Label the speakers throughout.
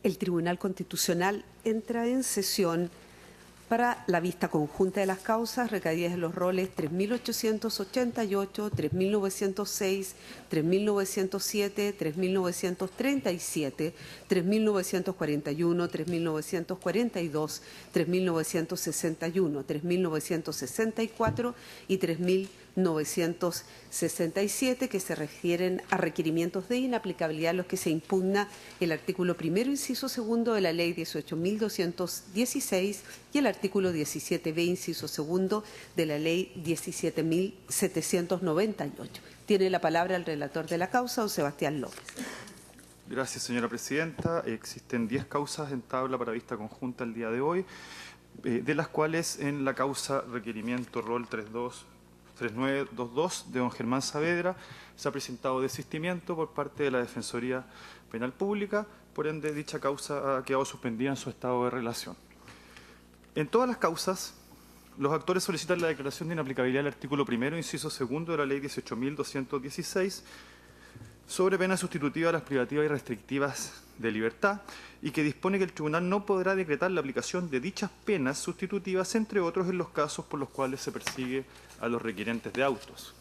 Speaker 1: el Tribunal Constitucional entra en sesión para la vista conjunta de las causas recaídas en los roles 3.888, 3.906, 3.907, 3.937, 3.941, 3.942, 3.961, 3.964 y 3.967, que se refieren a requerimientos de inaplicabilidad en los que se impugna el artículo primero, inciso segundo de la Ley 18.216 y el artículo 17b, inciso segundo de la Ley 17.798. Tiene la palabra el relator de la causa, don Sebastián López.
Speaker 2: Gracias, señora presidenta. Existen 10 causas en tabla para vista conjunta el día de hoy, de las cuales en la causa requerimiento rol 3922 de don Germán Saavedra se ha presentado desistimiento por parte de la Defensoría Penal Pública, por ende dicha causa ha quedado suspendida en su estado de relación. En todas las causas, los actores solicitan la declaración de inaplicabilidad del artículo primero, inciso segundo de la Ley 18.216 sobre pena sustitutiva de las privativas y restrictivas de libertad y que dispone que el tribunal no podrá decretar la aplicación de dichas penas sustitutivas, entre otros en los casos por los cuales se persigue a los requirentes de autos.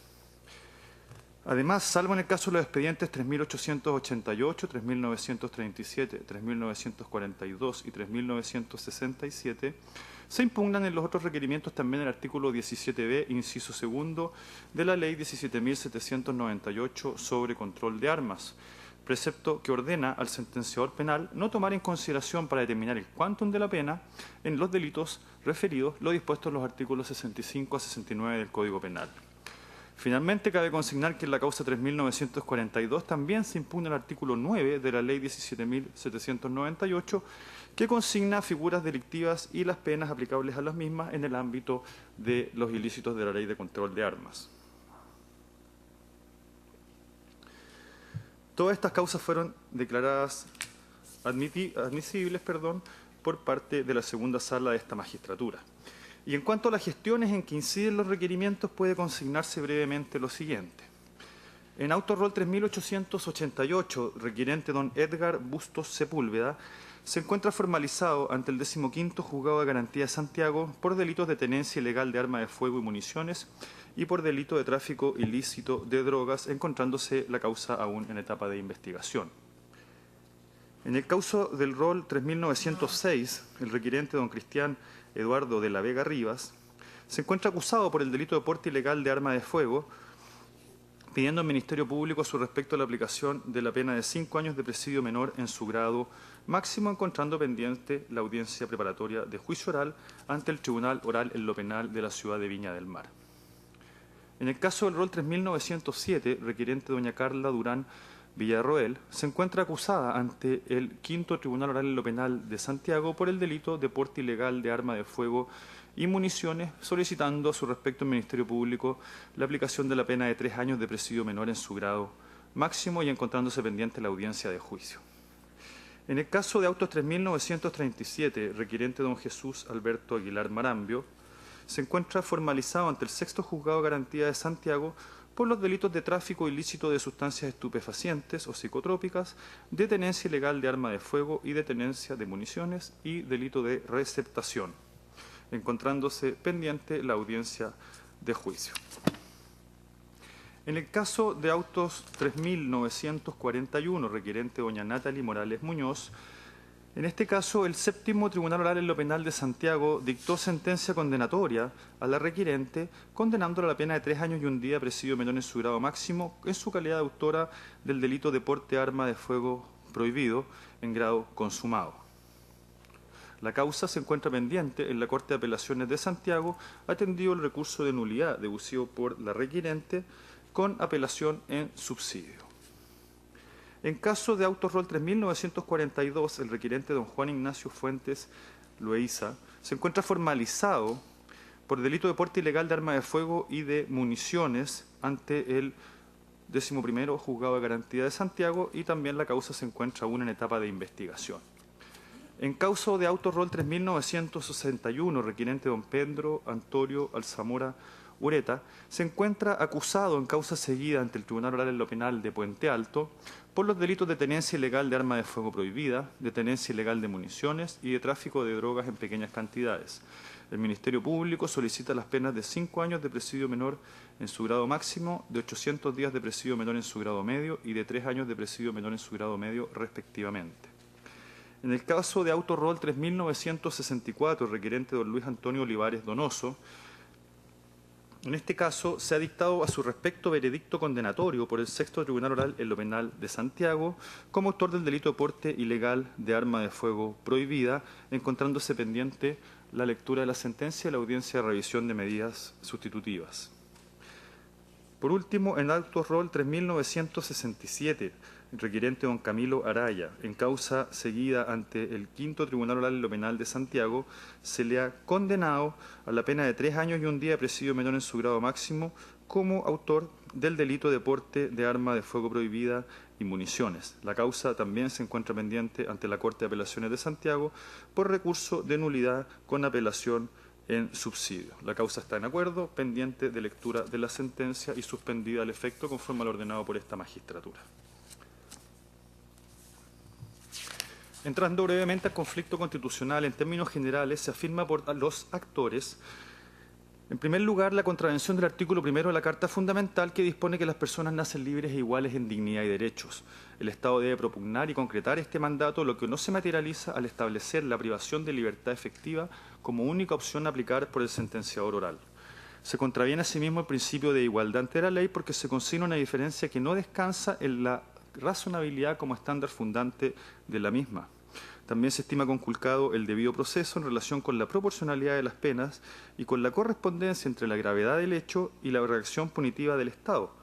Speaker 2: Además, salvo en el caso de los expedientes 3.888, 3.937, 3.942 y 3.967, se impugnan en los otros requerimientos también el artículo 17b, inciso segundo, de la Ley 17.798 sobre control de armas, precepto que ordena al sentenciador penal no tomar en consideración para determinar el quantum de la pena en los delitos referidos lo dispuesto en los artículos 65 a 69 del Código Penal. Finalmente, cabe consignar que en la causa 3.942 también se impugna el artículo 9 de la Ley 17.798, que consigna figuras delictivas y las penas aplicables a las mismas en el ámbito de los ilícitos de la Ley de Control de Armas. Todas estas causas fueron declaradas admisibles por parte de la segunda sala de esta magistratura. Y en cuanto a las gestiones en que inciden los requerimientos, puede consignarse brevemente lo siguiente. En auto rol 3.888, requirente don Edgar Bustos Sepúlveda, se encuentra formalizado ante el 15º Juzgado de Garantía de Santiago por delitos de tenencia ilegal de arma de fuego y municiones y por delito de tráfico ilícito de drogas, encontrándose la causa aún en etapa de investigación. En el caso del rol 3.906, el requirente don Cristian Eduardo de la Vega Rivas se encuentra acusado por el delito de porte ilegal de arma de fuego, pidiendo al Ministerio Público a su respecto la aplicación de la pena de 5 años de presidio menor en su grado máximo, encontrando pendiente la audiencia preparatoria de juicio oral ante el Tribunal Oral en lo Penal de la ciudad de Viña del Mar. En el caso del rol 3.907, requirente doña Carla Durán Villarroel, se encuentra acusada ante el 5º Tribunal Oral en lo Penal de Santiago por el delito de porte ilegal de arma de fuego y municiones, solicitando a su respecto al Ministerio Público la aplicación de la pena de 3 años de presidio menor en su grado máximo y encontrándose pendiente la audiencia de juicio. En el caso de autos 3.937, requirente don Jesús Alberto Aguilar Marambio, se encuentra formalizado ante el 6º Juzgado de Garantía de Santiago por los delitos de tráfico ilícito de sustancias estupefacientes o psicotrópicas, de tenencia ilegal de arma de fuego y de tenencia de municiones y delito de receptación, encontrándose pendiente la audiencia de juicio. En el caso de autos 3.941, requirente doña Natalie Morales Muñoz, en este caso, el 7º Tribunal Oral en lo Penal de Santiago dictó sentencia condenatoria a la requirente, condenándola a la pena de 3 años y 1 día de presidio menor en su grado máximo, en su calidad de autora del delito de porte de arma de fuego prohibido en grado consumado. La causa se encuentra pendiente en la Corte de Apelaciones de Santiago, atendido el recurso de nulidad deducido por la requirente con apelación en subsidio. En caso de autos rol 3.942, el requirente don Juan Ignacio Fuentes Loaiza se encuentra formalizado por delito de porte ilegal de arma de fuego y de municiones ante el 11º Juzgado de Garantía de Santiago y también la causa se encuentra aún en etapa de investigación. En caso de autos rol 3.961, requirente don Pedro Antonio Alzamora Ureta, se encuentra acusado en causa seguida ante el Tribunal Oral en lo Penal de Puente Alto por los delitos de tenencia ilegal de arma de fuego prohibida, de tenencia ilegal de municiones y de tráfico de drogas en pequeñas cantidades. El Ministerio Público solicita las penas de 5 años de presidio menor en su grado máximo, de 800 días de presidio menor en su grado medio y de 3 años de presidio menor en su grado medio, respectivamente. En el caso de Autorol 3964, requerente don Luis Antonio Olivares Donoso, en este caso se ha dictado a su respecto veredicto condenatorio por el Sexto Tribunal Oral en lo Penal de Santiago como autor del delito de porte ilegal de arma de fuego prohibida, encontrándose pendiente la lectura de la sentencia y la audiencia de revisión de medidas sustitutivas. Por último, en Autorol 3967, requerente don Camilo Araya, en causa seguida ante el Quinto Tribunal Oral en lo Penal de Santiago, se le ha condenado a la pena de 3 años y 1 día de presidio menor en su grado máximo como autor del delito de porte de arma de fuego prohibida y municiones. La causa también se encuentra pendiente ante la Corte de Apelaciones de Santiago por recurso de nulidad con apelación en subsidio. La causa está en acuerdo, pendiente de lectura de la sentencia y suspendida al efecto conforme a lo ordenado por esta magistratura. Entrando brevemente al conflicto constitucional, en términos generales, se afirma por los actores, en primer lugar, la contravención del artículo 1 de la Carta Fundamental que dispone que las personas nacen libres e iguales en dignidad y derechos. El Estado debe propugnar y concretar este mandato, lo que no se materializa al establecer la privación de libertad efectiva como única opción a aplicar por el sentenciador oral. Se contraviene asimismo el principio de igualdad ante la ley porque se consigna una diferencia que no descansa en la razonabilidad como estándar fundante de la misma. También se estima conculcado el debido proceso en relación con la proporcionalidad de las penas y con la correspondencia entre la gravedad del hecho y la reacción punitiva del Estado,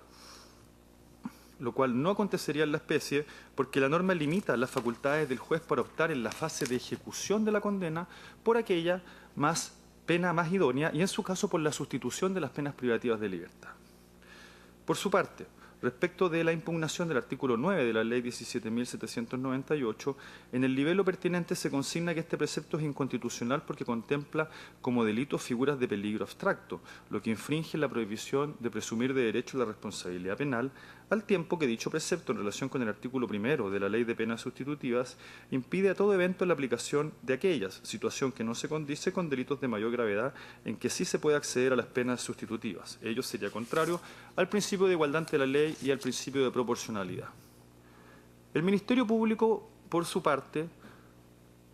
Speaker 2: lo cual no acontecería en la especie porque la norma limita las facultades del juez para optar en la fase de ejecución de la condena por aquella pena más idónea y en su caso por la sustitución de las penas privativas de libertad. Por su parte, respecto de la impugnación del artículo 9 de la Ley 17.798, en el libelo pertinente se consigna que este precepto es inconstitucional porque contempla como delito figuras de peligro abstracto, lo que infringe la prohibición de presumir de derecho la responsabilidad penal, al tiempo que dicho precepto, en relación con el artículo 1 de la Ley de Penas Sustitutivas, impide a todo evento la aplicación de aquellas, situación que no se condice con delitos de mayor gravedad en que sí se puede acceder a las penas sustitutivas. Ello sería contrario al principio de igualdad ante la ley y al principio de proporcionalidad. El Ministerio Público, por su parte,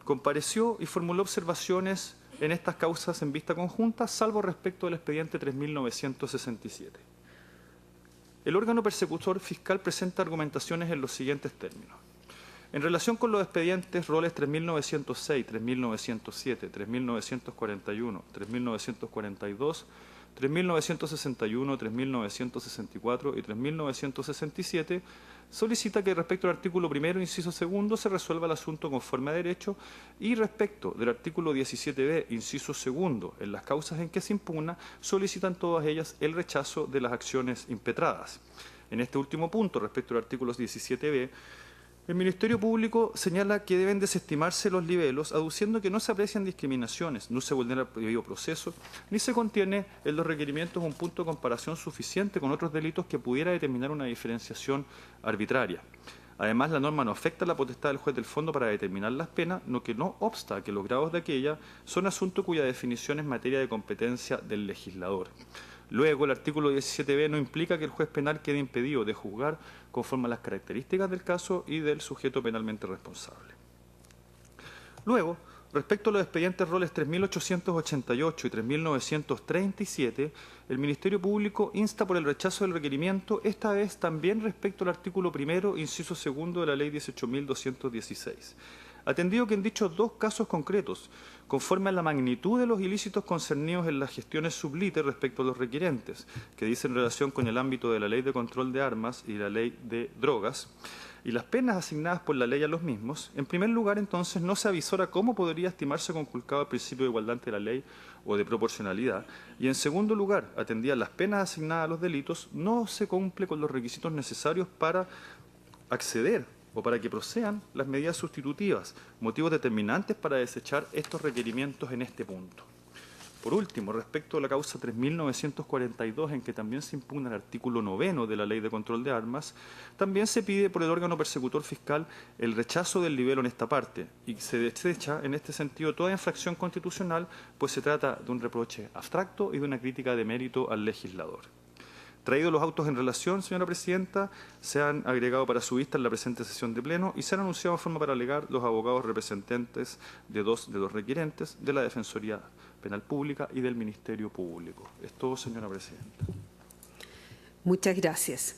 Speaker 2: compareció y formuló observaciones en estas causas en vista conjunta, salvo respecto del expediente 3967. El órgano persecutor fiscal presenta argumentaciones en los siguientes términos. En relación con los expedientes roles 3906, 3907, 3941, 3942, 3961, 3964 y 3967, solicita que respecto al artículo 1, inciso 2, se resuelva el asunto conforme a derecho y respecto del artículo 17b, inciso 2, en las causas en que se impugna, solicitan todas ellas el rechazo de las acciones impetradas. En este último punto, respecto al artículo 17b, el Ministerio Público señala que deben desestimarse los libelos, aduciendo que no se aprecian discriminaciones, no se vulnera el debido proceso, ni se contiene en los requerimientos un punto de comparación suficiente con otros delitos que pudiera determinar una diferenciación arbitraria. Además, la norma no afecta la potestad del juez del fondo para determinar las penas, lo que no obsta que los grados de aquella son asunto cuya definición es materia de competencia del legislador. Luego, el artículo 17b no implica que el juez penal quede impedido de juzgar conforme a las características del caso y del sujeto penalmente responsable. Luego, respecto a los expedientes roles 3888 y 3937, el Ministerio Público insta por el rechazo del requerimiento, esta vez también respecto al artículo 1, inciso 2 de la Ley 18.216. Atendido que en dichos dos casos concretos, conforme a la magnitud de los ilícitos concernidos en las gestiones sublite respecto a los requerentes, que dicen relación con el ámbito de la Ley de Control de Armas y la Ley de Drogas, y las penas asignadas por la ley a los mismos, en primer lugar, entonces, no se avisora cómo podría estimarse conculcado el principio de igualdad ante la ley o de proporcionalidad, y en segundo lugar, atendidas las penas asignadas a los delitos, no se cumple con los requisitos necesarios para acceder o para que procedan las medidas sustitutivas, motivos determinantes para desechar estos requerimientos en este punto. Por último, respecto a la causa 3.942, en que también se impugna el artículo 9 de la Ley de Control de Armas, también se pide por el órgano persecutor fiscal el rechazo del libelo en esta parte y se desecha en este sentido toda infracción constitucional, pues se trata de un reproche abstracto y de una crítica de mérito al legislador. Traídos los autos en relación, señora Presidenta, se han agregado para su vista en la presente sesión de Pleno y se han anunciado en forma para alegar los abogados representantes de dos requirentes de la Defensoría Penal Pública y del Ministerio Público. Es todo, señora Presidenta.
Speaker 1: Muchas gracias.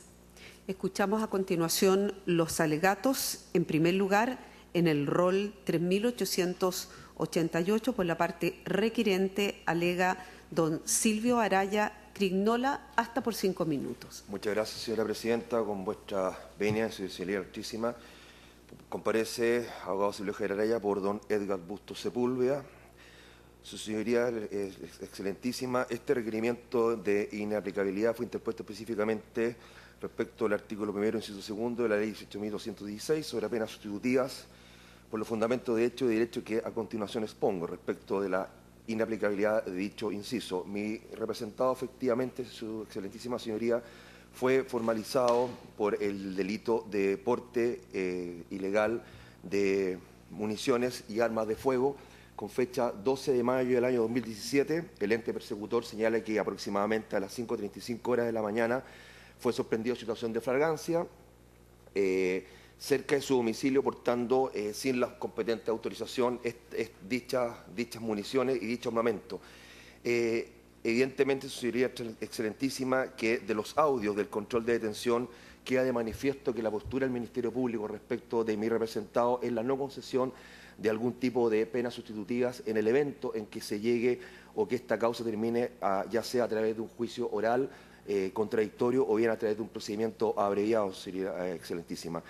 Speaker 1: Escuchamos a continuación los alegatos. En primer lugar, en el rol 3.888, por la parte requirente, alega don Silvio Araya Crignola, hasta por 5 minutos.
Speaker 3: Muchas gracias, señora Presidenta. Con vuestra venia, su sensibilidad altísima, comparece abogado Silvio Araya por don Edgar Bustos Sepúlveda. Su señoría es excelentísima. Este requerimiento de inaplicabilidad fue interpuesto específicamente respecto al artículo 1, inciso 2 de la Ley 18.216 sobre penas sustitutivas por los fundamentos de hecho y derecho que a continuación expongo respecto de la inaplicabilidad de dicho inciso. Mi representado, efectivamente, su excelentísima señoría, fue formalizado por el delito de porte ilegal de municiones y armas de fuego con fecha 12 de mayo del año 2017. El ente persecutor señala que aproximadamente a las 5:35 horas de la mañana fue sorprendido en situación de flagrancia cerca de su domicilio, portando sin la competente autorización dichas municiones y dicho armamento. Evidentemente, su señoría excelentísima, que de los audios del control de detención queda de manifiesto que la postura del Ministerio Público respecto de mi representado es la no concesión de algún tipo de penas sustitutivas en el evento en que se llegue o que esta causa termine ya sea a través de un juicio oral, contradictorio o bien a través de un procedimiento abreviado, señoría excelentísima.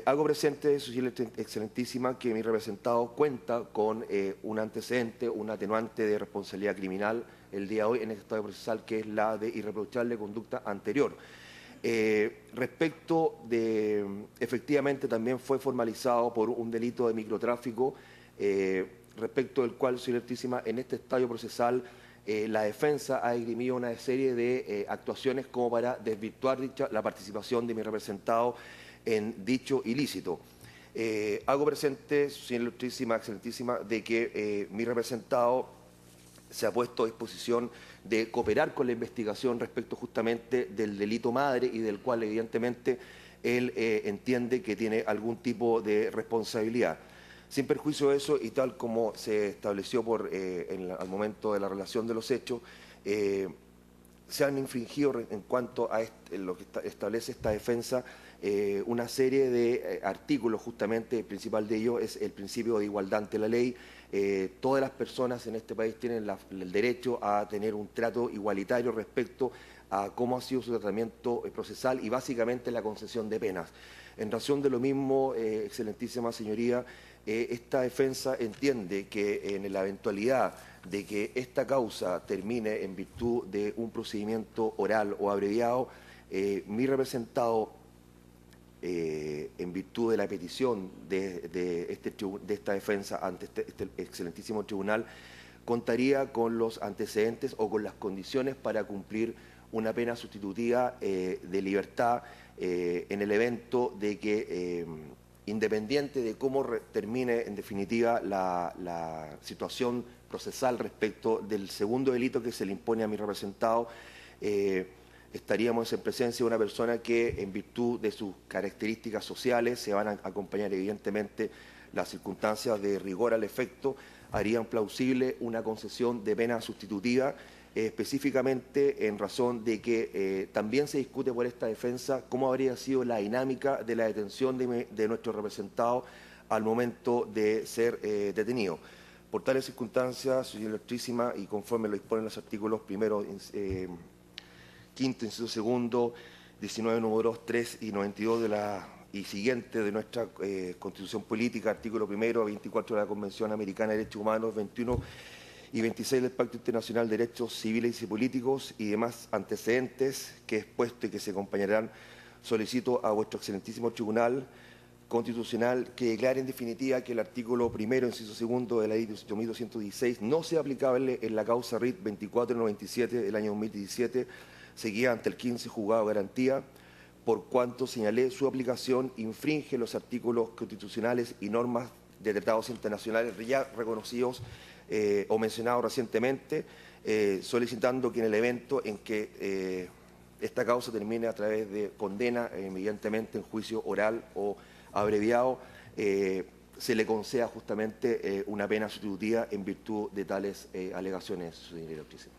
Speaker 3: Hago presente, su excelentísima, que mi representado cuenta con un antecedente, un atenuante de responsabilidad criminal el día de hoy en este estado procesal, que es la de irreprochable conducta anterior. Respecto de, efectivamente, también fue formalizado por un delito de microtráfico, respecto del cual, señora excelentísima, en este estadio procesal la defensa ha esgrimido una serie de actuaciones como para desvirtuar la participación de mi representado en dicho ilícito. Hago presente, señora excelentísima, de que mi representado se ha puesto a disposición de cooperar con la investigación respecto justamente del delito madre y del cual evidentemente él entiende que tiene algún tipo de responsabilidad. Sin perjuicio de eso, y tal como se estableció al momento de la relación de los hechos, se han infringido en cuanto a lo que establece esta defensa una serie de artículos. Justamente el principal de ellos es el principio de igualdad ante la ley. Todas las personas en este país tienen el derecho a tener un trato igualitario respecto a cómo ha sido su tratamiento procesal y básicamente la concesión de penas. En razón de lo mismo, excelentísima señoría, esta defensa entiende que en la eventualidad de que esta causa termine en virtud de un procedimiento oral o abreviado, mi representado, en virtud de la petición de esta defensa ante este excelentísimo tribunal, contaría con los antecedentes o con las condiciones para cumplir una pena sustitutiva de libertad en el evento de que, independiente de cómo termine en definitiva la situación procesal respecto del segundo delito que se le impone a mi representado, estaríamos en presencia de una persona que, en virtud de sus características sociales, se van a acompañar evidentemente las circunstancias de rigor al efecto, harían plausible una concesión de pena sustitutiva, específicamente en razón de que también se discute por esta defensa cómo habría sido la dinámica de la detención de nuestro representado al momento de ser detenido. Por tales circunstancias, señora ilustrísima, y conforme lo disponen los artículos primero, quinto, inciso segundo, 19, número 2, 3 y 92 y siguiente de nuestra Constitución Política, artículo primero, 24 de la Convención Americana de Derechos Humanos, 21 y 26 del Pacto Internacional de Derechos Civiles y Políticos y demás antecedentes que he expuesto y que se acompañarán, solicito a vuestro excelentísimo tribunal constitucional que declare en definitiva que el artículo primero, inciso segundo de la ley 18.216 no sea aplicable en la causa RIT 2497 del año 2017, seguida ante el 15 juzgado de garantía, por cuanto señalé su aplicación infringe los artículos constitucionales y normas de tratados internacionales ya reconocidos o mencionados recientemente, solicitando que en el evento en que esta causa termine a través de condena, mediantemente en juicio oral o abreviado, se le conceda justamente una pena sustitutiva en virtud de tales alegaciones, señora Ilustrísima.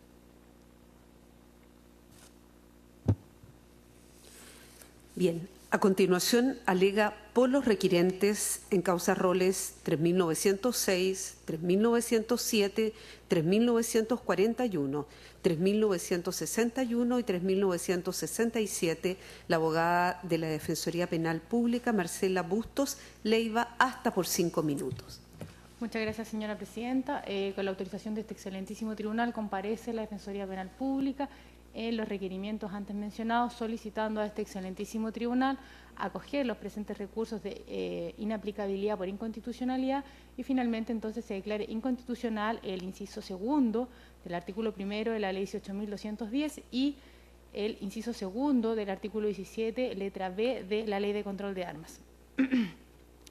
Speaker 1: Bien, a continuación alega por los requirentes en causas roles 3.906, 3.907, 3.941, 3.961 y 3.967, la abogada de la Defensoría Penal Pública, Marcela Bustos Leiva, hasta por 5 minutos.
Speaker 4: Muchas gracias, señora presidenta. Con la autorización de este excelentísimo tribunal, comparece la Defensoría Penal Pública en los requerimientos antes mencionados, solicitando a este excelentísimo tribunal acoger los presentes recursos de inaplicabilidad por inconstitucionalidad y finalmente entonces se declare inconstitucional el inciso segundo del artículo primero de la ley 18.210 y el inciso segundo del artículo 17, letra B de la ley de control de armas.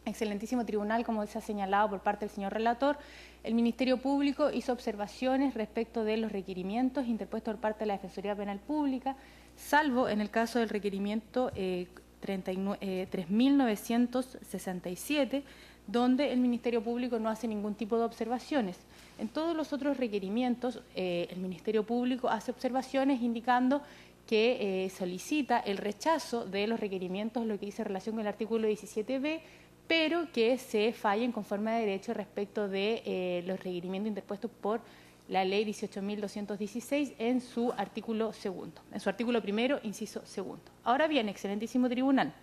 Speaker 4: Excelentísimo tribunal, como se ha señalado por parte del señor relator, el Ministerio Público hizo observaciones respecto de los requerimientos interpuestos por parte de la Defensoría Penal Pública, salvo en el caso del requerimiento 3.967, donde el Ministerio Público no hace ningún tipo de observaciones. En todos los otros requerimientos, el Ministerio Público hace observaciones indicando que solicita el rechazo de los requerimientos, lo que dice relación con el artículo 17b, pero que se fallen conforme a derecho respecto de los requerimientos interpuestos por la ley 18.216 en su artículo segundo, en su artículo primero, inciso segundo. Ahora bien, excelentísimo tribunal,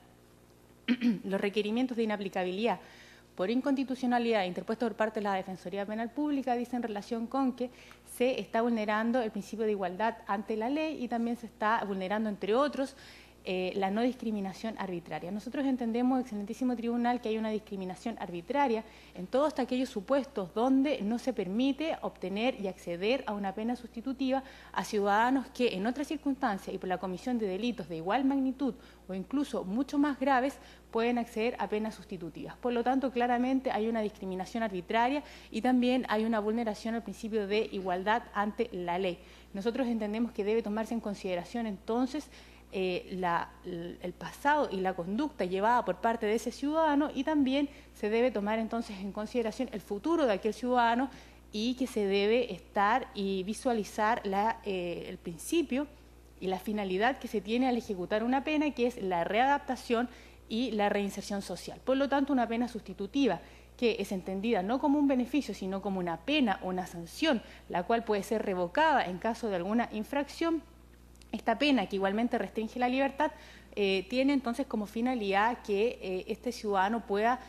Speaker 4: los requerimientos de inaplicabilidad por inconstitucionalidad interpuestos por parte de la Defensoría Penal Pública dicen relación con que se está vulnerando el principio de igualdad ante la ley y también se está vulnerando, entre otros, la no discriminación arbitraria. Nosotros entendemos, excelentísimo tribunal, que hay una discriminación arbitraria en todos aquellos supuestos donde no se permite obtener y acceder a una pena sustitutiva a ciudadanos que en otras circunstancias y por la comisión de delitos de igual magnitud o incluso mucho más graves pueden acceder a penas sustitutivas. Por lo tanto, claramente hay una discriminación arbitraria y también hay una vulneración al principio de igualdad ante la ley. Nosotros entendemos que debe tomarse en consideración entonces el pasado y la conducta llevada por parte de ese ciudadano y también se debe tomar entonces en consideración el futuro de aquel ciudadano y que se debe estar y visualizar el principio y la finalidad que se tiene al ejecutar una pena, que es la readaptación y la reinserción social. Por lo tanto, una pena sustitutiva que es entendida no como un beneficio, sino como una pena o una sanción, la cual puede ser revocada en caso de alguna infracción. Esta pena, que igualmente restringe la libertad, tiene entonces como finalidad que este ciudadano pueda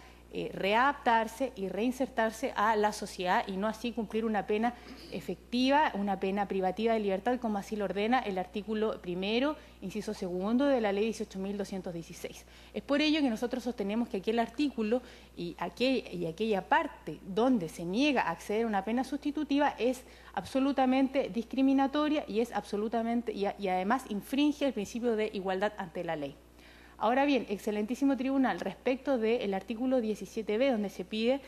Speaker 4: readaptarse y reinsertarse a la sociedad y no así cumplir una pena efectiva, una pena privativa de libertad, como así lo ordena el artículo primero, inciso segundo de la ley 18.216. Es por ello que nosotros sostenemos que aquel artículo y aquella parte donde se niega a acceder a una pena sustitutiva es absolutamente discriminatoria y es absolutamente y además infringe el principio de igualdad ante la ley. Ahora bien, excelentísimo tribunal, respecto del artículo 17b, donde se pide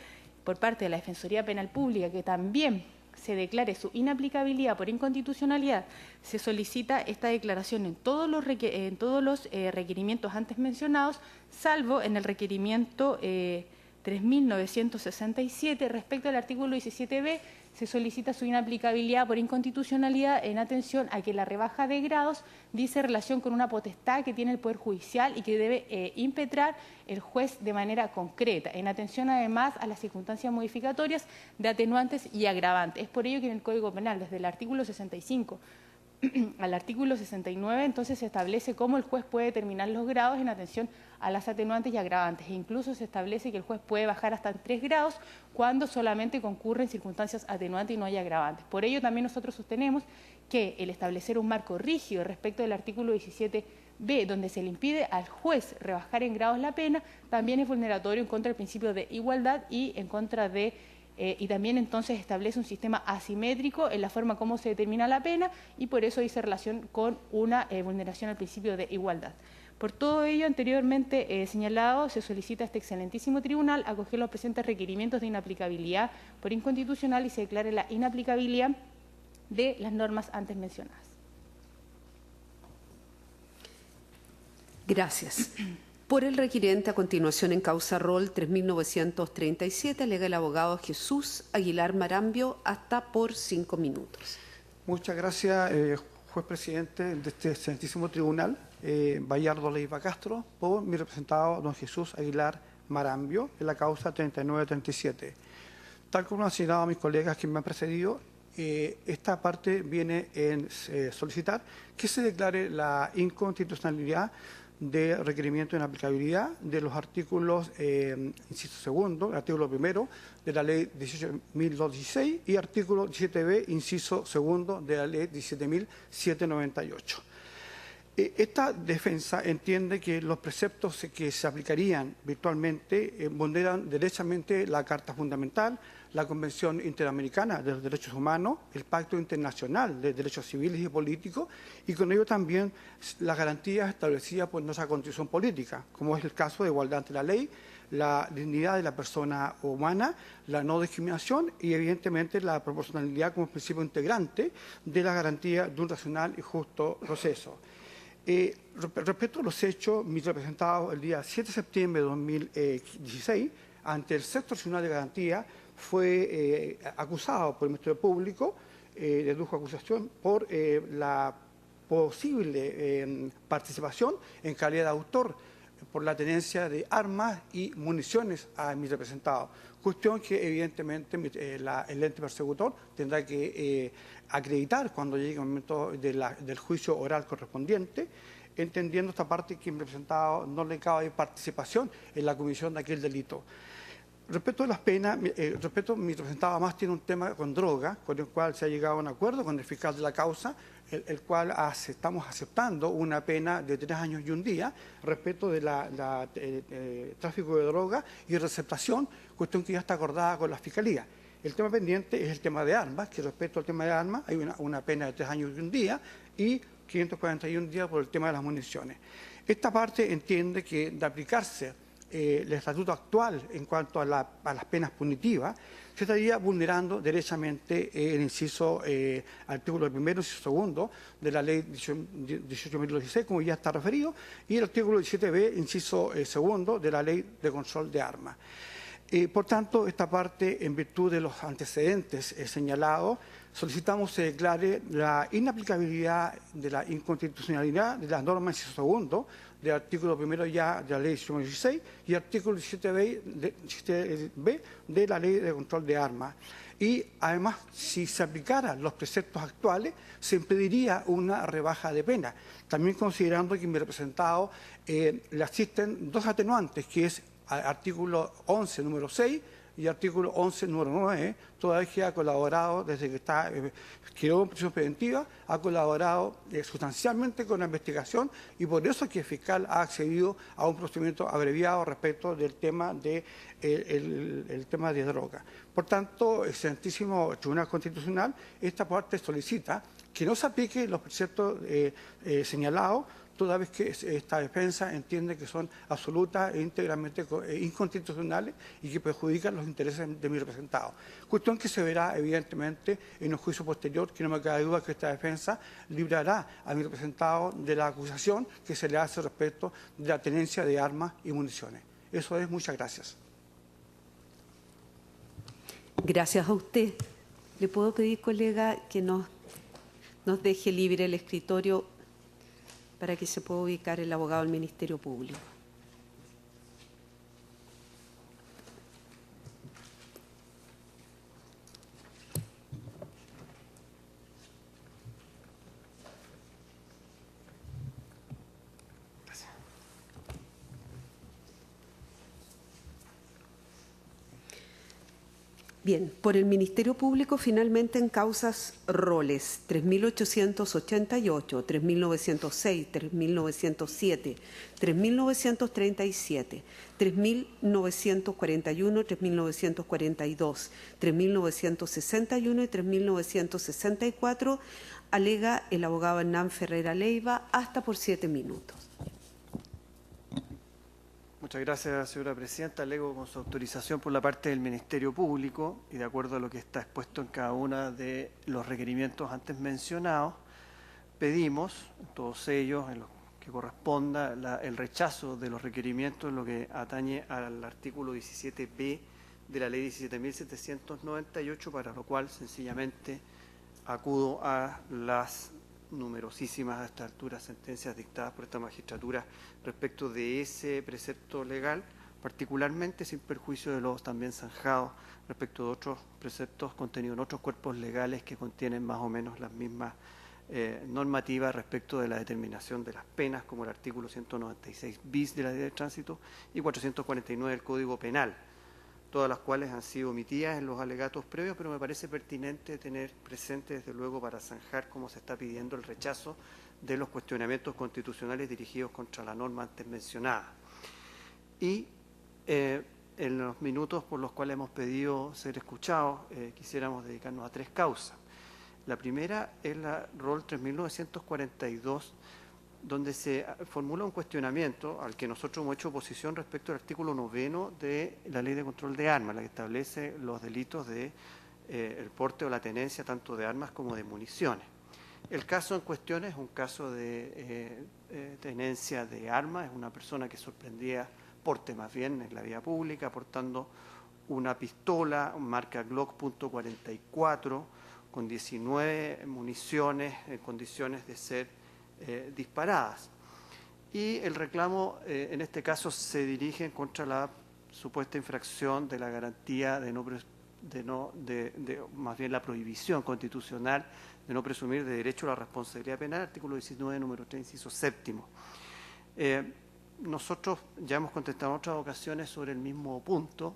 Speaker 4: por parte de la Defensoría Penal Pública que también se declare su inaplicabilidad por inconstitucionalidad, se solicita esta declaración en todos los requerimientos antes mencionados, salvo en el requerimiento 3.967, respecto al artículo 17b, se solicita su inaplicabilidad por inconstitucionalidad en atención a que la rebaja de grados dice relación con una potestad que tiene el Poder Judicial y que debe impetrar el juez de manera concreta, en atención además a las circunstancias modificatorias de atenuantes y agravantes. Es por ello que en el Código Penal, desde el artículo 65 al artículo 69, entonces se establece cómo el juez puede determinar los grados en atención a las atenuantes y agravantes. E incluso se establece que el juez puede bajar hasta 3 grados cuando solamente concurren circunstancias atenuantes y no hay agravantes. Por ello también nosotros sostenemos que el establecer un marco rígido respecto del artículo 17 B, donde se le impide al juez rebajar en grados la pena, también es vulneratorio en contra del principio de igualdad y en contra de y también entonces establece un sistema asimétrico en la forma como se determina la pena y por eso dice relación con una vulneración al principio de igualdad. Por todo ello anteriormente señalado, se solicita a este excelentísimo tribunal acoger los presentes requerimientos de inaplicabilidad por inconstitucional y se declare la inaplicabilidad de las normas antes mencionadas.
Speaker 1: Gracias. Por el requiriente, a continuación en causa rol 3937, alega el abogado Jesús Aguilar Marambio, hasta por 5 minutos.
Speaker 5: Muchas gracias, juez presidente de este excelentísimo tribunal, Bayardo Leiva Castro, por mi representado don Jesús Aguilar Marambio, en la causa 3937. Tal como han señalado mis colegas que me han precedido, esta parte viene en solicitar que se declare la inconstitucionalidad de requerimiento de inaplicabilidad de los artículos, inciso segundo, el artículo primero de la ley 18.216 y artículo 17b, inciso segundo de la ley 17.798. Esta defensa entiende que los preceptos que se aplicarían virtualmente vulneran derechamente la Carta Fundamental, la Convención Interamericana de los Derechos Humanos, el Pacto Internacional de Derechos Civiles y Políticos, y con ello también las garantías establecidas por nuestra Constitución Política, como es el caso de igualdad ante la ley, la dignidad de la persona humana, la no discriminación y, evidentemente, la proporcionalidad como principio integrante de la garantía de un racional y justo proceso. Respecto a los hechos, mi representado el día 7 de septiembre de 2016, ante el Sexto Tribunal de Garantía, fue acusado por el Ministerio Público, dedujo acusación por la posible participación en calidad de autor por la tenencia de armas y municiones a mi representado, cuestión que evidentemente el ente persecutor tendrá que acreditar cuando llegue el momento del juicio oral correspondiente, entendiendo esta parte que mi representado no le cabe participación en la comisión de aquel delito. Respecto a las penas, mi representado además tiene un tema con droga, con el cual se ha llegado a un acuerdo con el fiscal de la causa, el cual estamos aceptando una pena de 3 años y 1 día respecto de tráfico de droga y receptación, cuestión que ya está acordada con la Fiscalía. El tema pendiente es el tema de armas, que respecto al tema de armas hay una pena de 3 años y 1 día y 541 días por el tema de las municiones. Esta parte entiende que de aplicarse el estatuto actual en cuanto a las penas punitivas, se estaría vulnerando derechamente el inciso artículo primero y segundo de la ley 18.216, como ya está referido, y el artículo 17b, inciso segundo de la ley de control de armas. Por tanto, esta parte, en virtud de los antecedentes señalados, solicitamos se declare la inaplicabilidad de la inconstitucionalidad de las normas inciso segundo del artículo primero ya de la ley 18.16 y artículo 17b de la ley de control de armas. Y además, si se aplicaran los preceptos actuales, se impediría una rebaja de pena. También considerando que mi representado le asisten 2 atenuantes, que es artículo 11, número 6, y artículo 11, número 9, toda vez que ha colaborado desde que quedó en prisión preventiva, ha colaborado sustancialmente con la investigación y por eso es que el fiscal ha accedido a un procedimiento abreviado respecto del tema de el tema de droga. Por tanto, el excelentísimo Tribunal Constitucional, esta parte solicita que no se aplique los preceptos señalados, toda vez que esta defensa entiende que son absolutas e íntegramente inconstitucionales y que perjudican los intereses de mi representado. Cuestión que se verá evidentemente en un juicio posterior, que no me cabe duda que esta defensa librará a mi representado de la acusación que se le hace respecto de la tenencia de armas y municiones. Eso es, muchas gracias.
Speaker 1: Gracias a usted. ¿Le puedo pedir, colega, que nos deje libre el escritorio para que se pueda ubicar el abogado del Ministerio Público?
Speaker 5: Gracias.
Speaker 1: Bien, por el Ministerio Público finalmente en causas roles 3.888, 3.906, 3.907, 3.937, 3.941, 3.942, 3.961 y 3.964, alega el abogado Hernán Ferreira Leiva hasta por 7 minutos.
Speaker 6: Muchas gracias, señora presidenta. Alego con su autorización por la parte del Ministerio Público y de acuerdo a lo que está expuesto en cada uno de los requerimientos antes mencionados, pedimos, todos ellos, en lo que corresponda, el rechazo de los requerimientos en lo que atañe al artículo 17b de la Ley 17.798, para lo cual sencillamente acudo a las numerosísimas a esta altura sentencias dictadas por esta magistratura respecto de ese precepto legal, particularmente sin perjuicio de los también zanjados respecto de otros preceptos contenidos en otros cuerpos legales que contienen más o menos las mismas normativas respecto de la determinación de las penas, como el artículo 196 bis de la Ley de Tránsito y 449 del Código Penal, todas las cuales han sido omitidas en los alegatos previos, pero me parece pertinente tener presente, desde luego, para zanjar cómo se está pidiendo el rechazo de los cuestionamientos constitucionales dirigidos contra la norma antes mencionada. Y en los minutos por los cuales hemos pedido ser escuchados, quisiéramos dedicarnos a 3 causas. La primera es la ROL 3942, donde se formula un cuestionamiento al que nosotros hemos hecho oposición respecto al artículo 9 de la Ley de Control de Armas, la que establece los delitos de el porte o la tenencia tanto de armas como de municiones. El caso en cuestión es un caso de tenencia de armas, es una persona que sorprendía, porte más bien, en la vía pública, portando una pistola marca Glock .44 con 19 municiones en condiciones de ser disparadas. Y el reclamo en este caso se dirige contra la supuesta infracción de la garantía más bien la prohibición constitucional de no presumir de derecho a la responsabilidad penal, artículo 19, número 3, inciso séptimo. Nosotros ya hemos contestado en otras ocasiones sobre el mismo punto.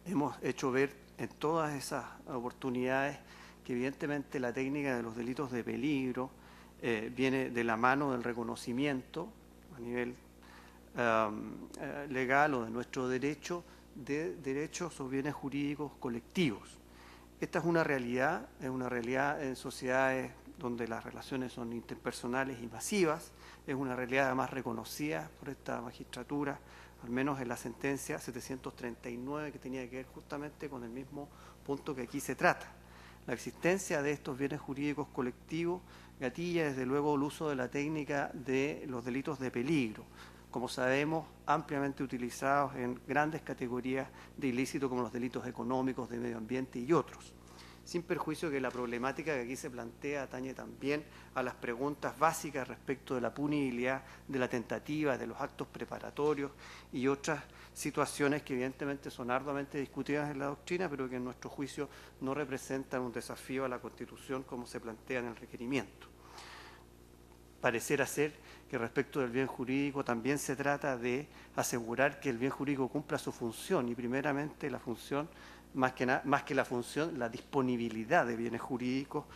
Speaker 6: Hemos hecho ver en todas esas oportunidades que evidentemente la técnica de los delitos de peligro viene de la mano del reconocimiento a nivel legal o de nuestro derecho de derechos o bienes jurídicos colectivos. Esta es una realidad en sociedades donde las relaciones son interpersonales y masivas, es una realidad además reconocida por esta magistratura, al menos en la sentencia 739, que tenía que ver justamente con el mismo punto que aquí se trata. La existencia de estos bienes jurídicos colectivos gatilla desde luego el uso de la técnica de los delitos de peligro, como sabemos, ampliamente utilizados en grandes categorías de ilícito como los delitos económicos, de medio ambiente y otros. Sin perjuicio que la problemática que aquí se plantea atañe también a las preguntas básicas respecto de la punibilidad, de la tentativa, de los actos preparatorios y otras situaciones que evidentemente son arduamente discutidas en la doctrina, pero que en nuestro juicio no representan un desafío a la Constitución como se plantea en el requerimiento. Pareciera ser que respecto del bien jurídico también se trata de asegurar que el bien jurídico cumpla su función y primeramente la función, más que la función, la disponibilidad de bienes jurídicos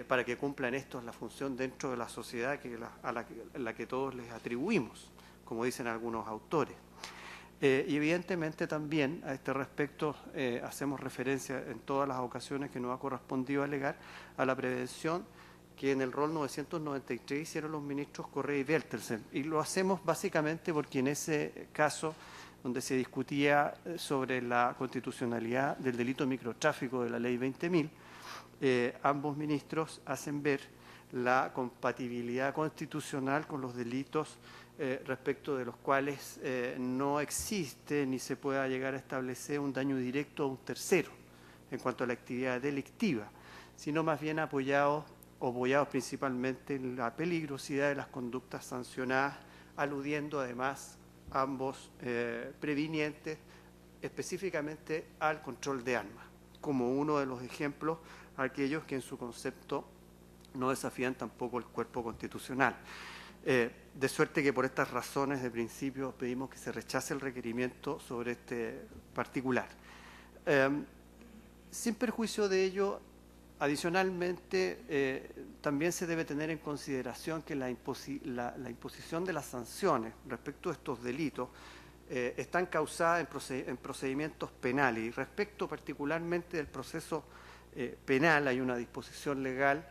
Speaker 6: para que cumplan estos la función dentro de la sociedad a la que todos les atribuimos, como dicen algunos autores. Y evidentemente también a este respecto hacemos referencia en todas las ocasiones que nos ha correspondido alegar a la prevención que en el ROL 993 hicieron los ministros Correa y Bertelsen. Y lo hacemos básicamente porque en ese caso, donde se discutía sobre la constitucionalidad del delito de microtráfico de la Ley 20.000, ambos ministros hacen ver la compatibilidad constitucional con los delitos respecto de los cuales no existe ni se pueda llegar a establecer un daño directo a un tercero en cuanto a la actividad delictiva, sino más bien apoyados principalmente en la peligrosidad de las conductas sancionadas, aludiendo además ambos previnientes específicamente al control de armas, como uno de los ejemplos aquellos que en su concepto no desafían tampoco el cuerpo constitucional. De suerte que por estas razones de principio pedimos que se rechace el requerimiento sobre este particular. Sin perjuicio de ello, adicionalmente, también se debe tener en consideración que la imposición de las sanciones respecto a estos delitos están causadas en procedimientos penales, y respecto particularmente del proceso penal hay una disposición legal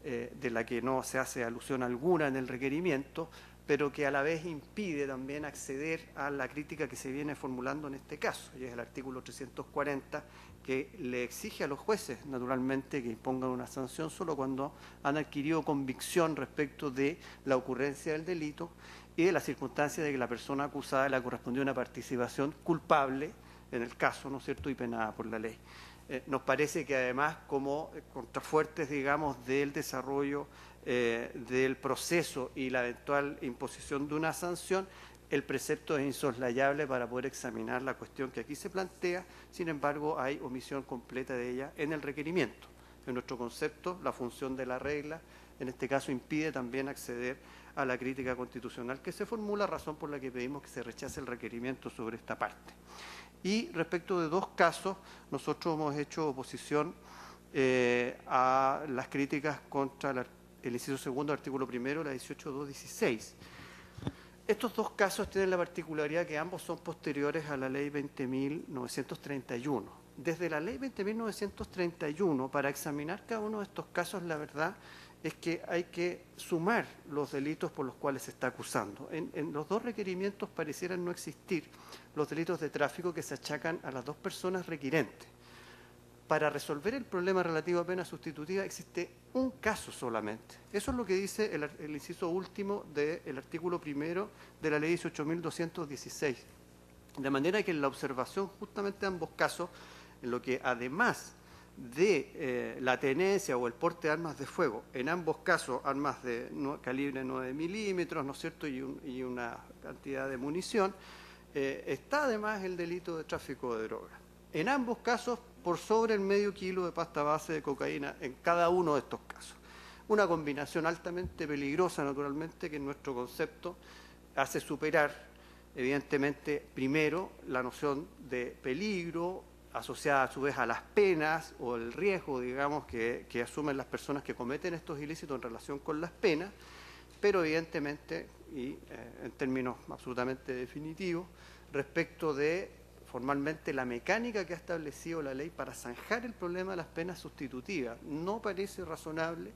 Speaker 6: de la que no se hace alusión alguna en el requerimiento, pero que a la vez impide también acceder a la crítica que se viene formulando en este caso, y es el artículo 340, que le exige a los jueces, naturalmente, que impongan una sanción solo cuando han adquirido convicción respecto de la ocurrencia del delito y de la circunstancia de que la persona acusada le ha correspondido una participación culpable en el caso, ¿no es cierto?, y penada por la ley. Nos parece que además, como contrafuertes, digamos, del desarrollo del proceso y la eventual imposición de una sanción, el precepto es insoslayable para poder examinar la cuestión que aquí se plantea. Sin embargo, hay omisión completa de ella en el requerimiento. En nuestro concepto, la función de la regla, en este caso, impide también acceder a la crítica constitucional que se formula, razón por la que pedimos que se rechace el requerimiento sobre esta parte. Y respecto de dos casos, nosotros hemos hecho oposición a las críticas contra el inciso segundo, artículo primero, la 18.2.16. Estos dos casos tienen la particularidad que ambos son posteriores a la ley 20.931. Desde la ley 20.931, para examinar cada uno de estos casos, la verdad es que hay que sumar los delitos por los cuales se está acusando. En los dos requerimientos parecieran no existir los delitos de tráfico que se achacan a las dos personas requirentes. Para resolver el problema relativo a pena sustitutiva existe un caso solamente. Eso es lo que dice el inciso último del artículo primero de la ley 18.216. De manera que en la observación justamente de ambos casos, en lo que además de la tenencia o el porte de armas de fuego, en ambos casos armas de calibre 9 milímetros, ¿no es cierto?, y una cantidad de munición, está además el delito de tráfico de drogas. En ambos casos, por sobre el medio kilo de pasta base de cocaína en cada uno de estos casos. Una combinación altamente peligrosa, naturalmente, que en nuestro concepto hace superar, evidentemente, primero la noción de peligro asociada a su vez a las penas o el riesgo, digamos, que asumen las personas que cometen estos ilícitos en relación con las penas, pero evidentemente, y en términos absolutamente definitivos, respecto de formalmente la mecánica que ha establecido la ley para zanjar el problema de las penas sustitutivas. No parece razonable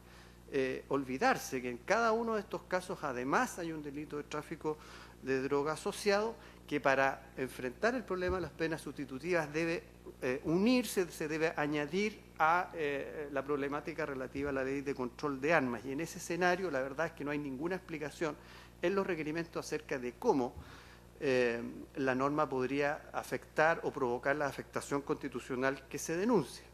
Speaker 6: olvidarse que en cada uno de estos casos además hay un delito de tráfico de droga asociado, que para enfrentar el problema de las penas sustitutivas debe unirse, se debe añadir a la problemática relativa a la ley de control de armas. Y en ese escenario la verdad es que no hay ninguna explicación en los requerimientos acerca de cómo la norma podría afectar o provocar la afectación constitucional que se denuncia.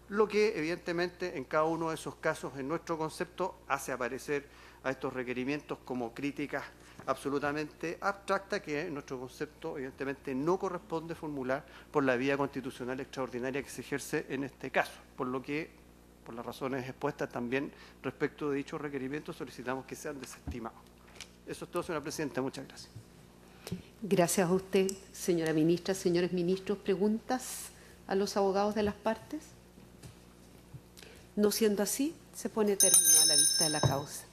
Speaker 6: Lo que evidentemente en cada uno de esos casos, en nuestro concepto, hace aparecer a estos requerimientos como críticas absolutamente abstractas que en nuestro concepto evidentemente no corresponde formular por la vía constitucional extraordinaria que se ejerce en este caso, por lo que, por las razones expuestas también respecto de dichos requerimientos, solicitamos que sean desestimados. Eso es todo, señora presidenta. Muchas gracias.
Speaker 1: Gracias a usted, señora ministra. Señores ministros, ¿preguntas a los abogados de las partes? No siendo así, se pone término a la vista de la causa.